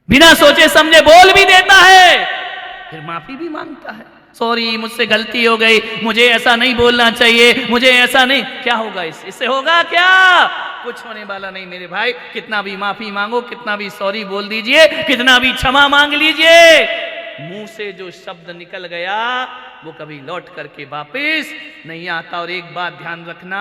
बिना सोचे समझे बोल भी देता है, फिर माफी भी मांगता है, सॉरी मुझसे गलती हो गई, मुझे ऐसा नहीं बोलना चाहिए, मुझे ऐसा नहीं। क्या होगा इससे होगा क्या? कुछ होने वाला नहीं मेरे भाई। कितना भी माफी मांगो, कितना भी सॉरी बोल दीजिए, कितना भी क्षमा मांग लीजिए, मुंह से जो शब्द निकल गया वो कभी लौट करके वापिस नहीं आता। और एक बात ध्यान रखना,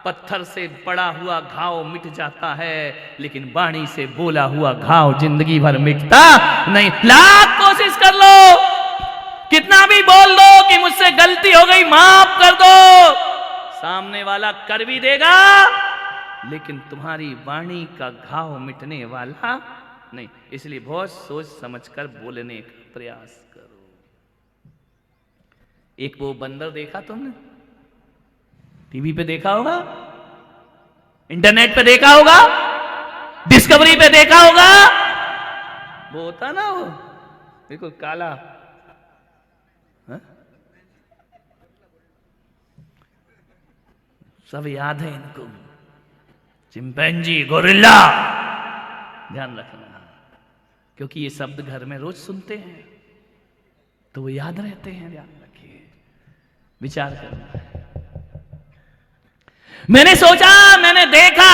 पत्थर से पड़ा हुआ घाव मिट जाता है, लेकिन वाणी से बोला हुआ घाव जिंदगी भर मिटता नहीं। लाख कोशिश कर लो, कितना भी बोल दो कि मुझसे गलती हो गई माफ कर दो, सामने वाला कर भी देगा, लेकिन तुम्हारी वाणी का घाव मिटने वाला नहीं। इसलिए बहुत सोच समझकर बोलने का प्रयास करो। एक वो बंदर देखा तुमने? टीवी पे देखा होगा, इंटरनेट पे देखा होगा, डिस्कवरी पे देखा होगा। वो होता ना, वो बिल्कुल काला, हा? सब याद है इनको, चिंपैंजी, गोरिल्ला। ध्यान रखना, क्योंकि ये शब्द घर में रोज सुनते हैं तो वो याद रहते हैं। ध्यान रखिए, विचार करना। मैंने सोचा, मैंने देखा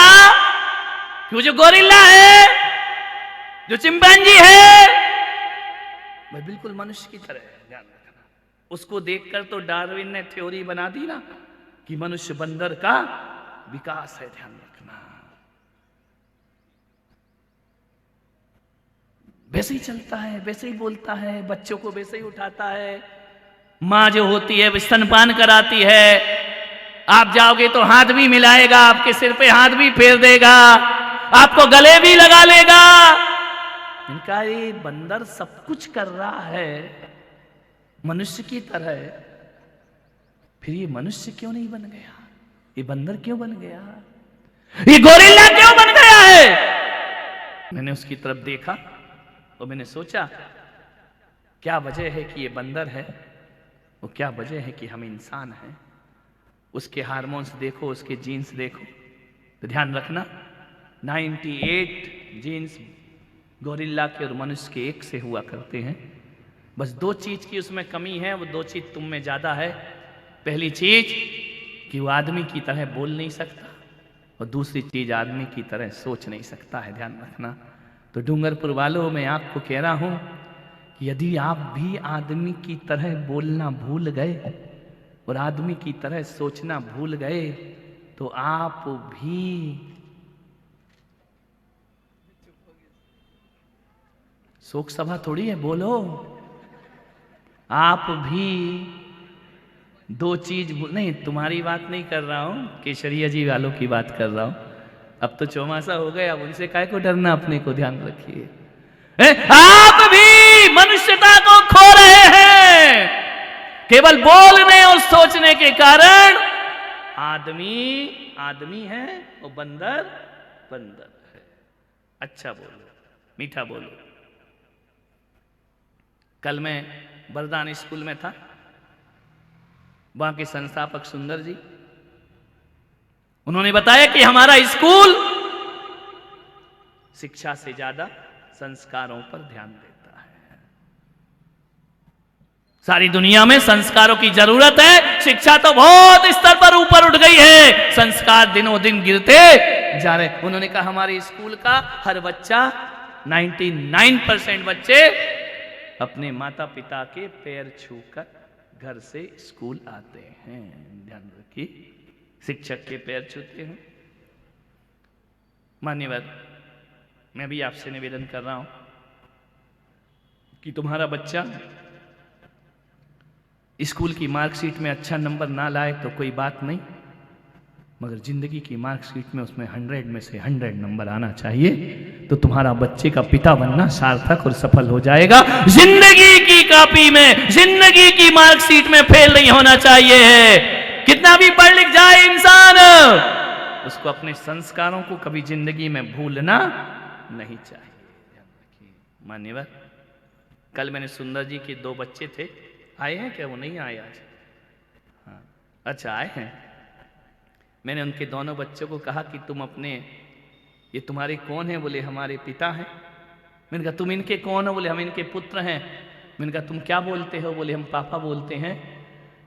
कि वो जो गोरिल्ला है, जो चिंपैंजी है, वह बिल्कुल मनुष्य की तरह है। ध्यान रखना, उसको देखकर तो डार्विन ने थ्योरी बना दी ना कि मनुष्य बंदर का विकास है। ध्यान रखना, वैसे ही चलता है, वैसे ही बोलता है, बच्चों को वैसे ही उठाता है। माँ जो होती है स्तनपान कराती है, आप जाओगे तो हाथ भी मिलाएगा, आपके सिर पे हाथ भी फेर देगा, आपको गले भी लगा लेगा। इनका ये बंदर सब कुछ कर रहा है मनुष्य की तरह, फिर ये मनुष्य क्यों नहीं बन गया? ये बंदर क्यों बन गया? ये गोरिल्ला क्यों बन गया है? मैंने उसकी तरफ देखा तो मैंने सोचा, क्या वजह है कि ये बंदर है, वो क्या वजह है कि हम इंसान हैं। उसके हार्मोन्स देखो, उसके जीन्स देखो, तो ध्यान रखना 98 जीन्स गोरिल्ला के और मनुष्य के एक से हुआ करते हैं। बस दो चीज की उसमें कमी है, वो दो चीज तुम में ज्यादा है। पहली चीज कि वो आदमी की तरह बोल नहीं सकता, और दूसरी चीज आदमी की तरह सोच नहीं सकता है। ध्यान रखना। तो डूंगरपुर वालों, मैं आपको कह रहा हूं कि यदि आप भी आदमी की तरह बोलना भूल गए और आदमी की तरह सोचना भूल गए तो आप भी शोक सभा थोड़ी है, बोलो। आप भी दो चीज नहीं, तुम्हारी बात नहीं कर रहा हूं, केशरिया जी वालों की बात कर रहा हूं। अब तो चौमासा हो गए, अब उनसे काहे को डरना, अपने को ध्यान रखिए। आप भी मनुष्यता को खो रहे हैं केवल बोलने और सोचने के कारण। आदमी आदमी है और बंदर बंदर है। अच्छा बोलो, मीठा बोलो। कल मैं बरदान स्कूल में था, वहां के संस्थापक सुंदर जी, उन्होंने बताया कि हमारा स्कूल शिक्षा से ज्यादा संस्कारों पर ध्यान देता है। सारी दुनिया में संस्कारों की जरूरत है, शिक्षा तो बहुत स्तर पर ऊपर उठ गई है, संस्कार दिनों दिन गिरते जा रहे। उन्होंने कहा हमारे स्कूल का हर बच्चा 99% बच्चे अपने माता पिता के पैर छूकर घर से स्कूल आते हैं। ध्यान रखिए, शिक्षक के पैर छूते हैं। मान्यवर, मैं भी आपसे निवेदन कर रहा हूं कि तुम्हारा बच्चा स्कूल की मार्कशीट में अच्छा नंबर ना लाए तो कोई बात नहीं, मगर जिंदगी की मार्कशीट में उसमें 100 में से 100 नंबर आना चाहिए, तो तुम्हारा बच्चे का पिता बनना सार्थक और सफल हो जाएगा। जिंदगी की कॉपी में, जिंदगी की मार्कशीट में फेल नहीं होना चाहिए। कितना भी पढ़ लिख जाए इंसान, उसको अपने संस्कारों को कभी जिंदगी में भूलना नहीं चाहिए। मान्यवर, कल मैंने सुंदर जी के 2 बच्चे थे, आए हैं क्या? वो नहीं आए आज? हाँ, अच्छा आए हैं। मैंने उनके दोनों बच्चों को कहा कि तुम अपने, ये तुम्हारे कौन है? बोले हमारे पिता हैं। मैंने कहा तुम इनके कौन हो? बोले हम इनके पुत्र हैं। मैंने कहा तुम क्या बोलते हो? बोले हम पापा बोलते हैं।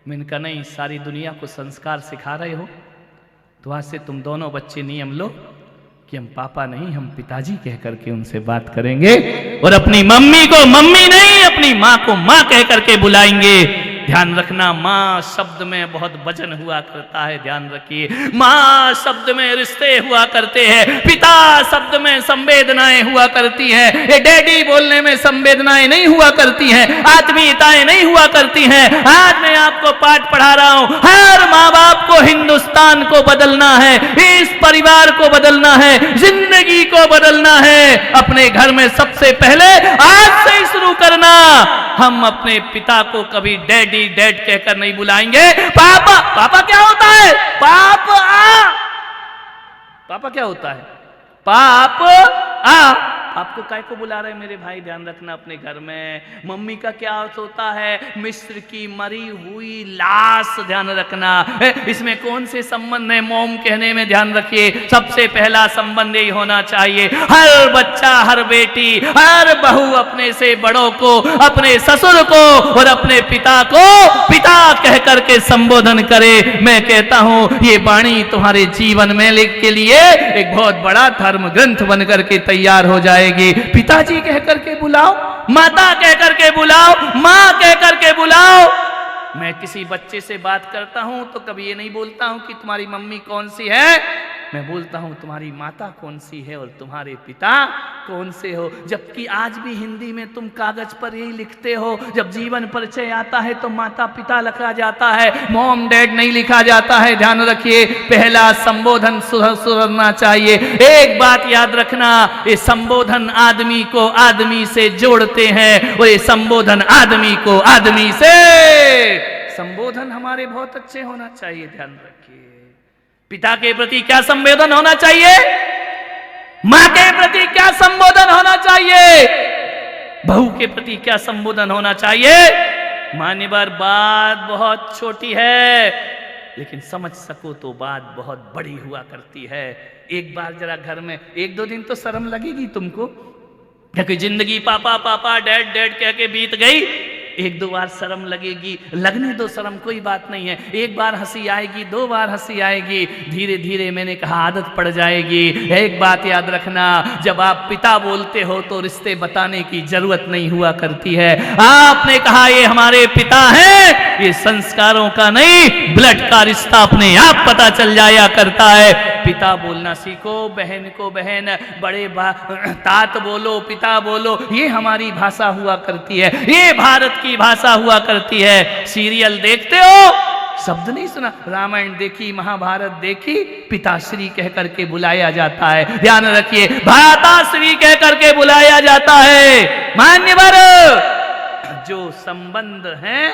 मैंने कहा नहीं, सारी दुनिया को संस्कार सिखा रहे हो तो आज से तुम दोनों बच्चे नियम लो कि हम पापा नहीं, हम पिताजी कह करके उनसे बात करेंगे और अपनी मम्मी को मम्मी नहीं, अपनी माँ को माँ कह करके बुलाएंगे। ध्यान रखना, माँ शब्द में बहुत वजन हुआ करता है, ध्यान रखिए। माँ शब्द में रिश्ते हुआ करते हैं, पिता शब्द में संवेदनाएं हुआ करती है। ये डैडी बोलने में संवेदनाएं नहीं हुआ करती हैं, आत्मीयताएं नहीं हुआ करती हैं। आज मैं आपको पाठ पढ़ा रहा हूं, हर माँ बाप को हिंदुस्तान को बदलना है, इस परिवार को बदलना है, जिंदगी को बदलना है। अपने घर में सबसे पहले आज से ही शुरू करना। हम अपने पिता को कभी डैडी डैड कहकर नहीं बुलाएंगे। पापा, पापा क्या होता है? पापा, पापा क्या होता है? पापा। आपको काय को बुला रहे हैं मेरे भाई? ध्यान रखना अपने घर में। मम्मी का क्या अर्थ होता है? मिस्र की मरी हुई लाश। ध्यान रखना, इसमें कौन से संबंध है? मोम कहने में ध्यान रखिए, सबसे पहला संबंध यही होना चाहिए। हर बच्चा, हर बेटी, हर बहू अपने से बड़ों को, अपने ससुर को और अपने पिता को पिता कह करके संबोधन करे। मैं कहता हूं ये वाणी तुम्हारे जीवन में के लिए एक बहुत बड़ा धर्म ग्रंथ बन करके तैयार हो जाए। पिताजी कह करके बुलाओ, माता कह करके बुलाओ, माँ कह करके बुलाओ। मैं किसी बच्चे से बात करता हूं तो कभी ये नहीं बोलता हूं कि तुम्हारी मम्मी कौन सी है, मैं बोलता हूं तुम्हारी माता कौन सी है और तुम्हारे पिता कौन से हो। जबकि आज भी हिंदी में तुम कागज पर यही लिखते हो, जब जीवन परिचय आता है तो माता पिता लिखा जाता है, मॉम डैड नहीं लिखा जाता है। ध्यान रखिए, पहला संबोधन सुधरना चाहिए। एक बात याद रखना, ये संबोधन आदमी को आदमी से जोड़ते हैं और ये संबोधन आदमी को आदमी से, संबोधन हमारे बहुत अच्छे होना चाहिए। ध्यान रखिए, पिता के प्रति क्या संबोधन होना चाहिए, मां के प्रति क्या संबोधन होना चाहिए, बहू के प्रति क्या संबोधन होना चाहिए। मान्यवर, बात बहुत छोटी है लेकिन समझ सको तो बात बहुत बड़ी हुआ करती है। एक बार जरा घर में 1-2 दिन तो शर्म लगेगी तुमको, क्योंकि जिंदगी पापा पापा डैड डैड कह के बीत गई। 1-2 बार शर्म लगेगी, लगने दो शर्म, कोई बात नहीं है। एक बार हंसी आएगी, 2 बार हंसी आएगी, धीरे धीरे मैंने कहा आदत पड़ जाएगी। एक बात याद रखना, जब आप पिता बोलते हो तो रिश्ते बताने की जरूरत नहीं हुआ करती है। आपने कहा ये हमारे पिता हैं, ये संस्कारों का नहीं ब्लड का रिश्ता अपने आप पता चल जाया करता है। पिता बोलना सीखो, बहन को बहन, बड़े तात बोलो, पिता बोलो, ये हमारी भाषा हुआ करती है, ये भारत की भाषा हुआ करती है। सीरियल देखते हो, शब्द नहीं सुना? रामायण देखी, महाभारत देखी, पिताश्री कह करके बुलाया जाता है। ध्यान रखिए, भ्राताश्री कह करके बुलाया जाता है। मान्यवर, जो संबंध हैं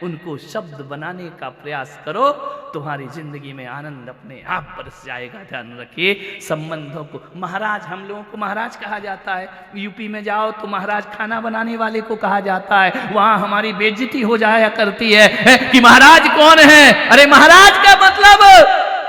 उनको शब्द बनाने का प्रयास करो, तुम्हारी जिंदगी में आनंद अपने आप बरस जाएगा। ध्यान रखिए, संबंधों को, महाराज, हम लोगों को महाराज कहा जाता है। यूपी में जाओ तो महाराज खाना बनाने वाले को कहा जाता है। वहां हमारी बेइज्जती हो जाया करती है कि महाराज कौन है। अरे महाराज का मतलब,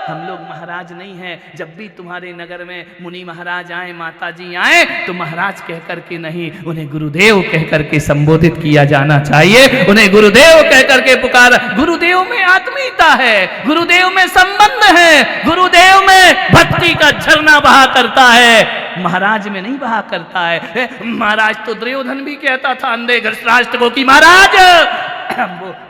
हम लोग महाराज नहीं हैं। जब भी तुम्हारे नगर में मुनि महाराज आए, माता जी आए, तो महाराज कह करके नहीं, उन्हें गुरुदेव कह करके संबोधित किया जाना चाहिए। उन्हें गुरुदेव कह करके पुकारा। गुरुदेव में आत्मीयता है, गुरुदेव में संबंध है, गुरुदेव में भक्ति का झरना बहा करता है, महाराज में नहीं बहा करता है। महाराज तो दुर्योधन भी कहता था अंधे धृतराष्ट्र को कि महाराज,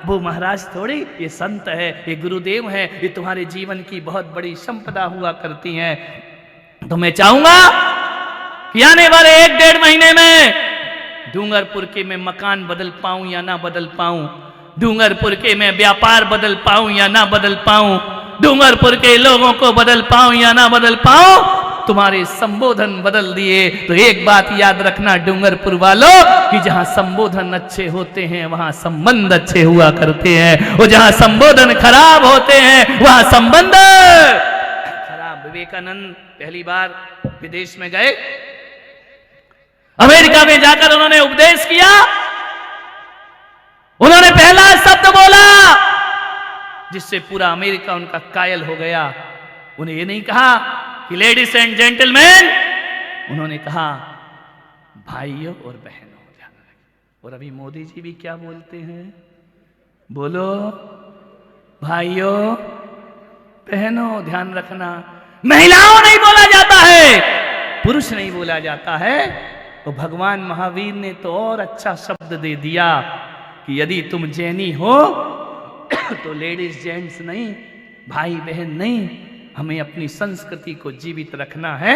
वो महाराज थोड़ी, ये संत है, ये गुरुदेव है, ये तुम्हारे जीवन की बहुत बड़ी संपदा हुआ करती हैं। तो मैं चाहूंगा कि आने वाले 1-1.5 महीने में डूंगरपुर के मैं मकान बदल पाऊं या ना बदल पाऊं, डूंगरपुर के मैं व्यापार बदल पाऊं या ना बदल पाऊं, डूंगरपुर के लोगों को बदल पाऊं या ना बदल पाऊं, तुम्हारे संबोधन बदल दिए। तो एक बात याद रखना डूंगरपुर वालों, कि जहां संबोधन अच्छे होते हैं वहां संबंध अच्छे हुआ करते हैं, और जहां संबोधन खराब होते हैं वहां संबंध खराब। विवेकानंद पहली बार विदेश में गए, अमेरिका में जाकर उन्होंने उपदेश किया। उन्होंने पहला शब्द बोला जिससे पूरा अमेरिका उनका कायल हो गया। उन्हें ये नहीं कहा कि लेडीज एंड जेंटलमैन, उन्होंने कहा भाइयों और बहनों ध्यान रखें। और अभी मोदी जी भी क्या बोलते हैं, बोलो भाइयों बहनों, ध्यान रखना। महिलाओं नहीं बोला जाता है, पुरुष नहीं बोला जाता है। तो भगवान महावीर ने तो और अच्छा शब्द दे दिया कि यदि तुम जैनी हो तो लेडीज जेंट्स नहीं, भाई बहन नहीं, हमें अपनी संस्कृति को जीवित रखना है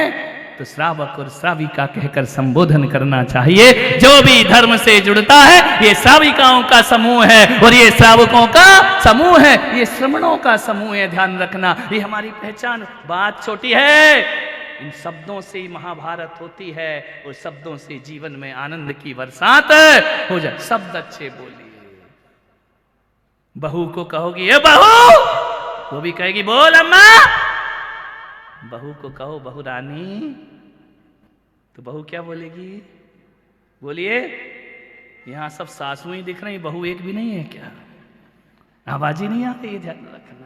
तो श्रावक और श्राविका कहकर संबोधन करना चाहिए। जो भी धर्म से जुड़ता है ये श्राविकाओं का समूह है और ये श्रावकों का समूह है, ये श्रमणों का समूह है। ध्यान रखना, ये हमारी पहचान। बात छोटी है, इन शब्दों से ही महाभारत होती है और शब्दों से जीवन में आनंद की बरसात हो जाए। शब्द अच्छे बोलिए। बहू को कहोगी ए बहू, वो भी कहेगी बोल अम्मा। बहू को कहो बहू रानी, तो बहू क्या बोलेगी, बोलिए। यहां सब सासू ही दिख रही, बहू एक भी नहीं है क्या? आवाज ही नहीं आ रही, ध्यान रखना।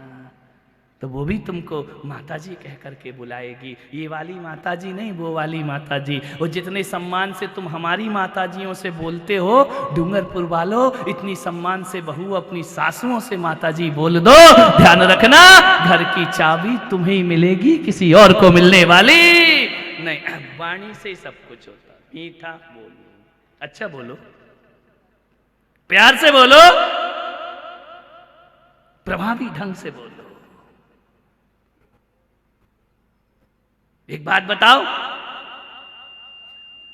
तो वो भी तुमको माताजी कह करके बुलाएगी। ये वाली माताजी नहीं, वो वाली माताजी। और जितने सम्मान से तुम हमारी माताजियों से बोलते हो डूंगरपुर वालों, इतनी सम्मान से बहू अपनी सासुओं से माताजी बोल दो। ध्यान रखना, घर की चाबी तुम्हें ही मिलेगी, किसी और को मिलने वाली नहीं। वाणी से सब कुछ होता। मीठा बोलो, अच्छा बोलो, प्यार से बोलो, प्रभावी ढंग से बोलो। एक बात बताओ,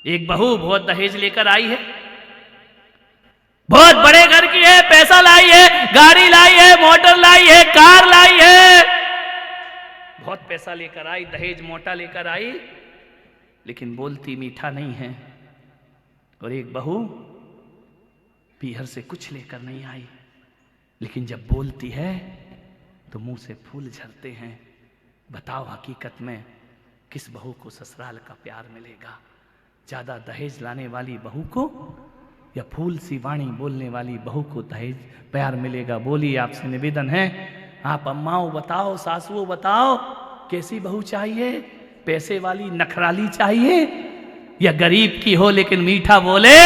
एक बहू बहुत दहेज लेकर आई है, बहुत बड़े घर की है, पैसा लाई है, गाड़ी लाई है, मोटर लाई है, कार लाई है, बहुत पैसा लेकर आई, दहेज मोटा लेकर आई, लेकिन बोलती मीठा नहीं है। और एक बहू पीहर से कुछ लेकर नहीं आई, लेकिन जब बोलती है तो मुंह से फूल झरते हैं। बताओ हकीकत में किस बहू को ससुराल का प्यार मिलेगा? ज्यादा दहेज लाने वाली बहू को या फूल सी वाणी बोलने वाली बहू को दहेज प्यार मिलेगा? बोलिए, आपसे निवेदन है, आप अम्माओं बताओ, सासुओं बताओ, कैसी बहू चाहिए? पैसे वाली नखराली चाहिए या गरीब की हो लेकिन मीठा बोले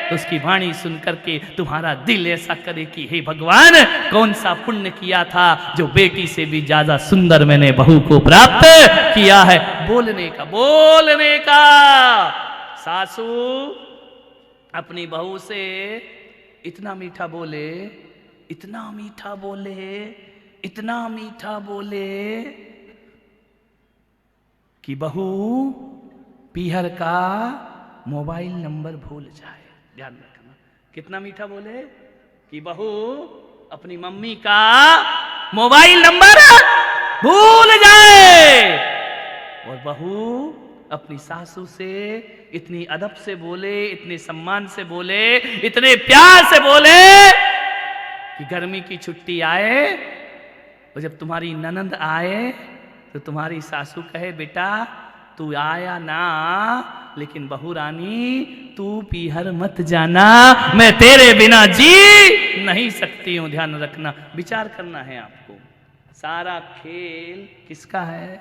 तो उसकी वाणी सुनकर के तुम्हारा दिल ऐसा करे कि हे भगवान, कौन सा पुण्य किया था जो बेटी से भी ज्यादा सुंदर मैंने बहू को प्राप्त किया है। बोलने का, बोलने का। सासू अपनी बहू से इतना मीठा बोले, इतना मीठा बोले, इतना मीठा बोले कि बहू पीहर का मोबाइल नंबर भूल जाए। ध्यान रखना, कितना मीठा बोले कि बहू अपनी मम्मी का मोबाइल नंबर भूल जाए। और बहू अपनी सासू से इतनी अदब से बोले, इतने सम्मान से बोले, इतने प्यार से बोले कि गर्मी की छुट्टी आए और जब तुम्हारी ननंद आए तो तुम्हारी सासू कहे बेटा तू आया ना, लेकिन बहू रानी तू पीहर मत जाना, मैं तेरे बिना जी नहीं सकती हूं। ध्यान रखना, विचार करना है आपको। सारा खेल किसका है?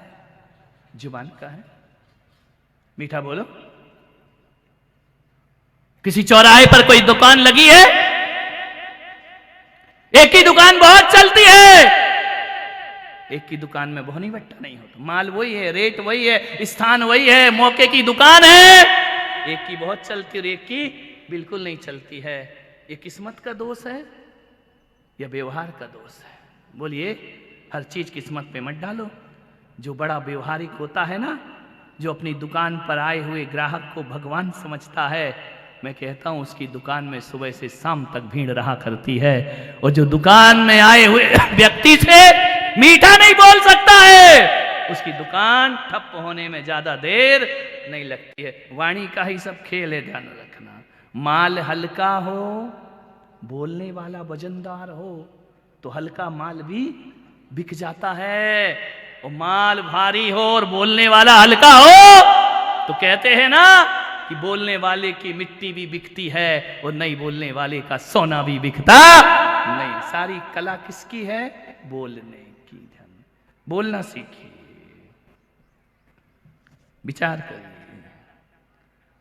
जुबान का है। मीठा बोलो। किसी चौराहे पर कोई दुकान लगी है, एक ही दुकान बहुत चलती है, एक की दुकान में बोहनी बट्टा नहीं होता, माल वही है, रेट वही है, स्थान वही है, मौके की दुकान है, एक की बहुत चलती और एक की बिल्कुल नहीं चलती है। ये किस्मत का दोष है या व्यवहार का दोष है? बोलिए, हर चीज किस्मत पे मत डालो। जो बड़ा व्यवहारिक होता है ना, जो अपनी दुकान पर आए हुए ग्राहक को भगवान समझता है, मैं कहता हूं उसकी दुकान में सुबह से शाम तक भीड़ रहा करती है। और जो दुकान में आए हुए व्यक्ति से मीठा नहीं बोल सकता है, उसकी दुकान ठप होने में ज्यादा देर नहीं लगती है। वाणी का ही सब खेल है, ध्यान रखना। माल हल्का हो, बोलने वाला वजनदार हो तो हल्का माल भी बिक जाता है, और माल भारी हो और बोलने वाला हल्का हो तो कहते हैं ना कि बोलने वाले की मिट्टी भी बिकती है और नहीं बोलने वाले का सोना भी बिकता नहीं। सारी कला किसकी है? बोलने की। ध्यान, बोलना सीखिए, विचार करिए।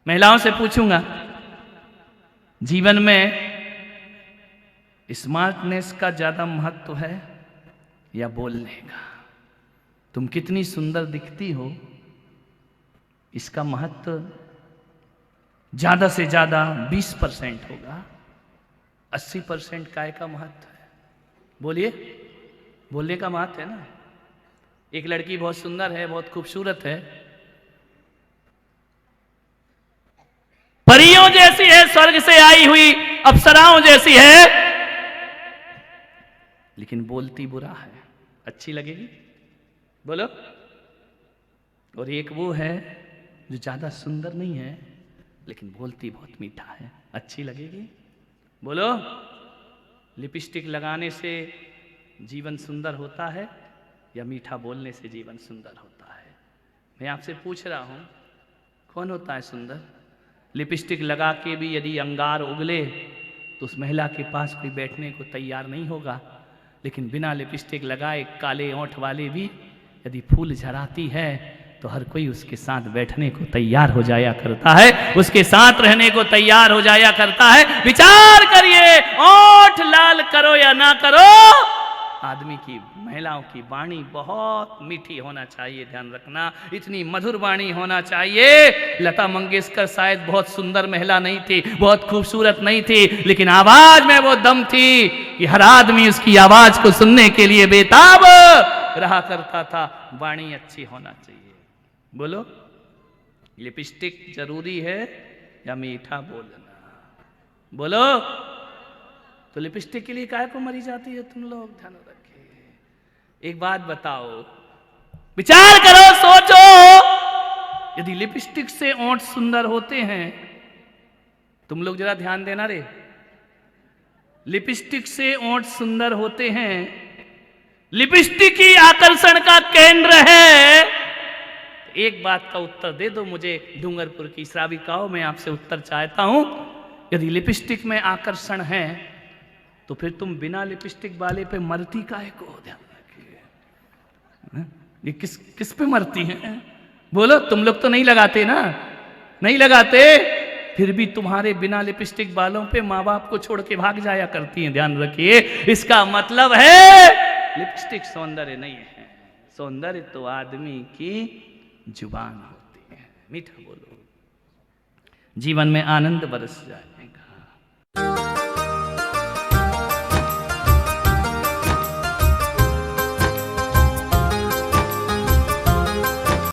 महिलाओं से पूछूंगा, जीवन में स्मार्टनेस का ज्यादा महत्व है या बोलने का? तुम कितनी सुंदर दिखती हो, इसका महत्व ज्यादा से ज्यादा 20% होगा, 80% काय का महत्व है? बोलिए, बोलने का महत्व है ना। एक लड़की बहुत सुंदर है, बहुत खूबसूरत है, परियों जैसी है, स्वर्ग से आई हुई अप्सराओं जैसी है, लेकिन बोलती बुरा है, अच्छी लगेगी? बोलो। और एक वो है जो ज्यादा सुंदर नहीं है लेकिन बोलती बहुत मीठा है, अच्छी लगेगी? बोलो। लिपस्टिक लगाने से जीवन सुंदर होता है या मीठा बोलने से जीवन सुंदर होता है? मैं आपसे पूछ रहा हूं, कौन होता है सुंदर? लिपस्टिक लगा के भी यदि अंगार उगले तो उस महिला के पास कोई बैठने को तैयार नहीं होगा, लेकिन बिना लिपस्टिक लगाए काले ओंठ वाले भी यदि फूल झराती है तो हर कोई उसके साथ बैठने को तैयार हो जाया करता है, उसके साथ रहने को तैयार हो जाया करता है। विचार करिए, ओंठ लाल करो या ना करो, आदमी की, महिलाओं की वाणी बहुत मीठी होना चाहिए, ध्यान रखना, इतनी मधुर वाणी होना चाहिए। लता मंगेशकर शायद बहुत सुंदर महिला नहीं थी, बहुत खूबसूरत नहीं थी, लेकिन आवाज में वो दम थी कि हर आदमी उसकी आवाज को सुनने के लिए बेताब रहा करता था। वाणी अच्छी होना चाहिए। बोलो, लिपस्टिक जरूरी है या मीठा बोलना? बोलो। तो लिपस्टिक के लिए काहे को मरी जाती है तुम लोग? ध्यान रखे। एक बात बताओ, विचार करो, सोचो, यदि लिपस्टिक से ओंठ सुंदर होते हैं, तुम लोग जरा ध्यान देना रे, लिपस्टिक से ओंठ सुंदर होते हैं, लिपस्टिक ही आकर्षण का केंद्र है, तो एक बात का उत्तर दे दो मुझे, डूंगरपुर की श्राविकाओं, मैं आपसे उत्तर चाहता हूं, यदि लिपस्टिक में आकर्षण है तो फिर तुम बिना लिपस्टिक वाले पे मरती काहे को? ध्यान रखिए, ये किस पे मरती हैं? बोलो। तुम लोग तो नहीं लगाते ना, नहीं लगाते, फिर भी तुम्हारे बिना लिपस्टिक वालों पे माँ बाप को छोड़ के भाग जाया करती हैं। ध्यान रखिए, इसका मतलब है लिपस्टिक सौंदर्य नहीं है, सौंदर्य तो आदमी की जुबान होती है। मीठा बोलो, जीवन में आनंद बरस जाए।